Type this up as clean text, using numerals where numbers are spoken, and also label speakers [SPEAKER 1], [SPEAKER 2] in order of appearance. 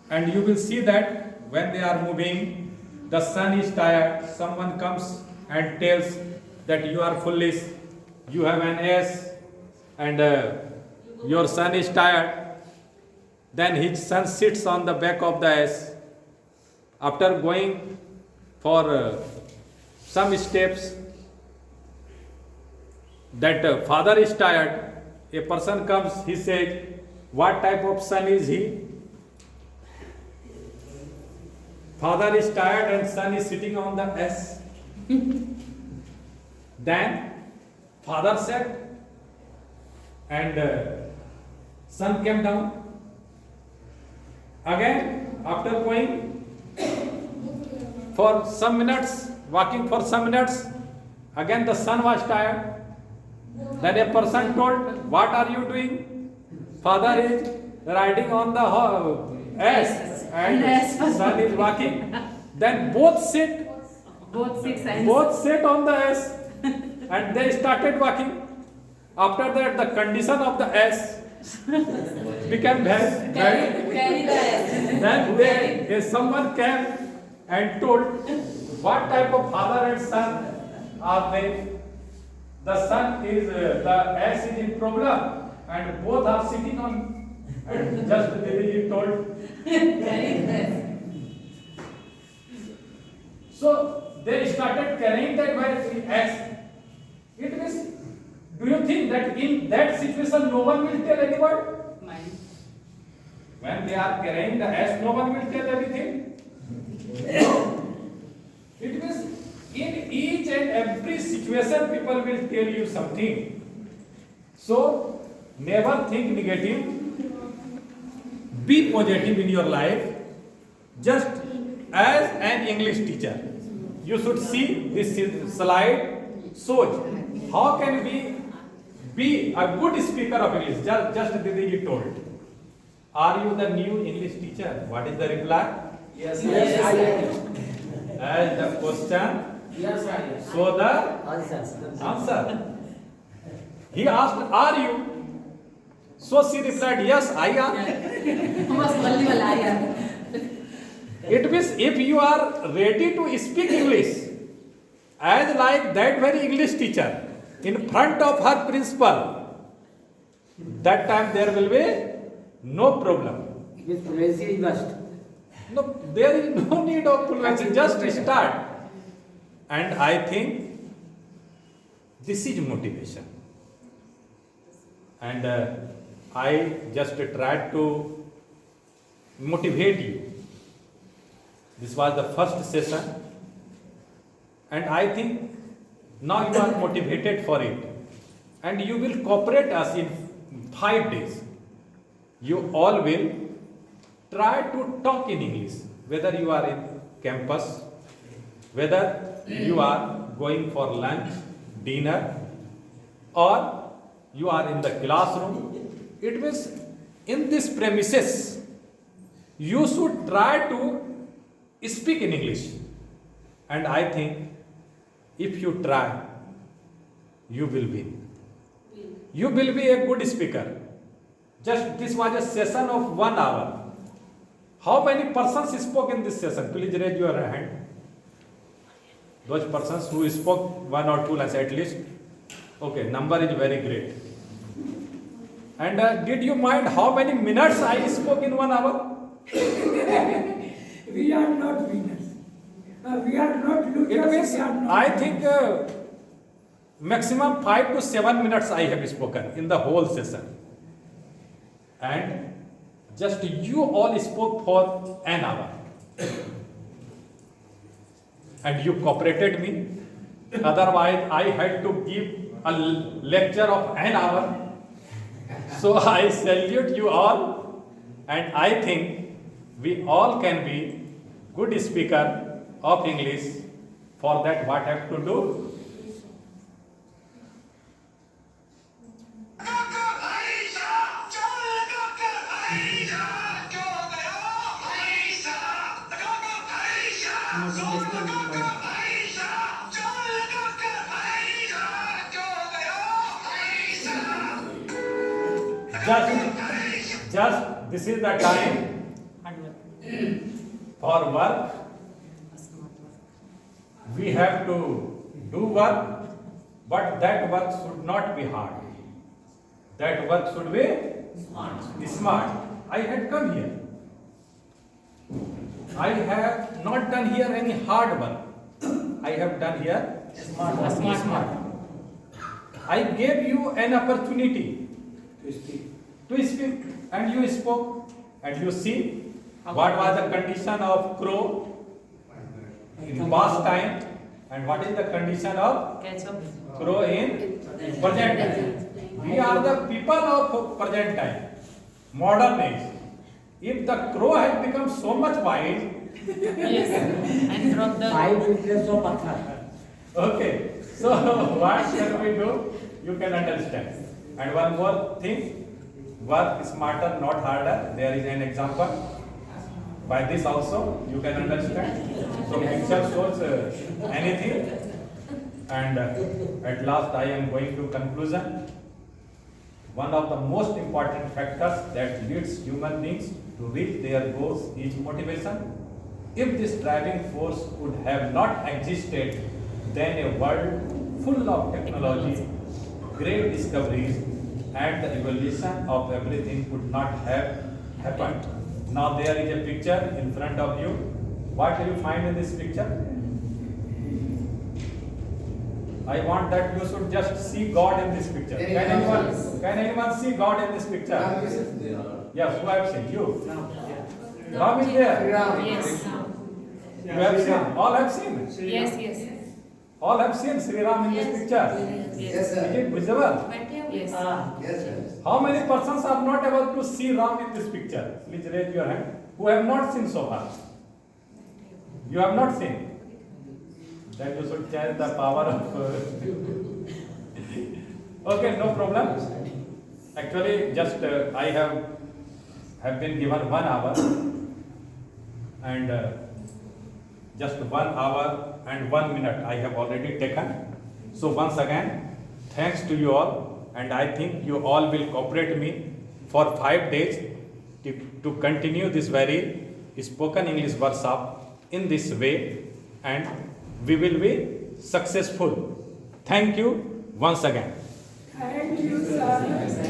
[SPEAKER 1] And you will see that when they are moving, the son is tired. Someone comes and tells that you are foolish, you have an S, and your son is tired. Then his son sits on the back of the S. After going for some steps, that father is tired. A person comes, he says, what type of son is he? Father is tired and son is sitting on the S. Then father said, and son came down. Again, after going for some minutes, walking for some minutes, again the son was tired. Then a person told, what are you doing? Father is riding on the S and son is walking. Then both sit on the S and they started walking. After that, the condition of the S became very bad. Then someone came and told, what type of father and son are they? The son is, the S is in problem and both are sitting on, and just Didi told. So they started carrying that by S. It means, do you think that in that situation no one will tell any word? When they are carrying the S, no one will tell anything. It means in each and every situation people will tell you something. So never think negative. Be positive in your life. Just as an English teacher, you should see this slide shows how can we be a good speaker of English. Just Didi told. Are you the new English teacher? What is the reply?
[SPEAKER 2] Yes,
[SPEAKER 3] I
[SPEAKER 2] am.
[SPEAKER 1] As the question,
[SPEAKER 2] Yes, I am.
[SPEAKER 1] so the answer. He asked, are you? So she replied, yes, I am. It means if you are ready to speak English, as like that very English teacher, in front of her principal, that time there will be no problem.
[SPEAKER 3] With fluency is must.
[SPEAKER 1] No, there is no need of fluency, just start. And I think this is motivation. And I just tried to motivate you. This was the first session. And I think now you are motivated for it. And you will cooperate us in 5 days. You all will try to talk in English, whether you are in campus, whether you are going for lunch, dinner, or you are in the classroom. It means in this premises, you should try to speak in English. And I think if you try, you will win. You will be a good speaker. Just this was a session of 1 hour. How many persons spoke in this session? Please raise your hand. Those persons who spoke 1 or 2 lines at least. Okay, number is very great. And did you mind how many minutes I spoke in 1 hour?
[SPEAKER 4] We are not winners. We are not losers.
[SPEAKER 1] It means
[SPEAKER 4] We are not
[SPEAKER 1] I think maximum 5 to 7 minutes I have spoken in the whole session. And just you all spoke for an hour. And you cooperated me. Otherwise, I had to give a lecture of an hour. So I salute you all. And I think we all can be good speaker of English. For that, what I have to do? Just this is the time For work, we have to do work, but that work should not be hard. That work should be smart. I had come here. I have not done here any hard work. I have done here smart. I gave you an opportunity to speak, and you spoke, and you see what was the condition of crow in past time, and what is the condition of crow in present time. We are the people of present time, modern age. If the crow has become so much wise,
[SPEAKER 5] Yes. And from the
[SPEAKER 3] Five replace of pathar.
[SPEAKER 1] okay, so what shall we do? You can understand. And one more thing, work smarter, not harder. There is an example. By this also, you can understand. So picture shows anything. And at last I am going to conclusion. One of the most important factors that leads human beings to reach their goals is motivation. If this driving force would have not existed, then a world full of technology, great discoveries, and the evolution of everything would not have happened. Now there is a picture in front of you. What do you find in this picture? I want that you should just see God in this picture. Can anyone see God in this picture? Yes, who have seen? You. Ram is there.
[SPEAKER 5] yes,
[SPEAKER 1] You have seen. All have seen.
[SPEAKER 5] yes,
[SPEAKER 1] All have seen Sri Ram in this picture.
[SPEAKER 5] yes,
[SPEAKER 1] Is it visible?
[SPEAKER 5] yes.
[SPEAKER 1] How many persons are not able to see Ram in this picture? Please raise your hand. Who have not seen so far? You have not seen. Then you should change the power of. Okay, no problem. Actually, just I have been given 1 hour, and just 1 hour and 1 minute I have already taken. So once again, thanks to you all, and I think you all will cooperate me for 5 days to continue this very spoken English workshop in this way, and we will be successful. Thank you once again.
[SPEAKER 4] Thank you, sir.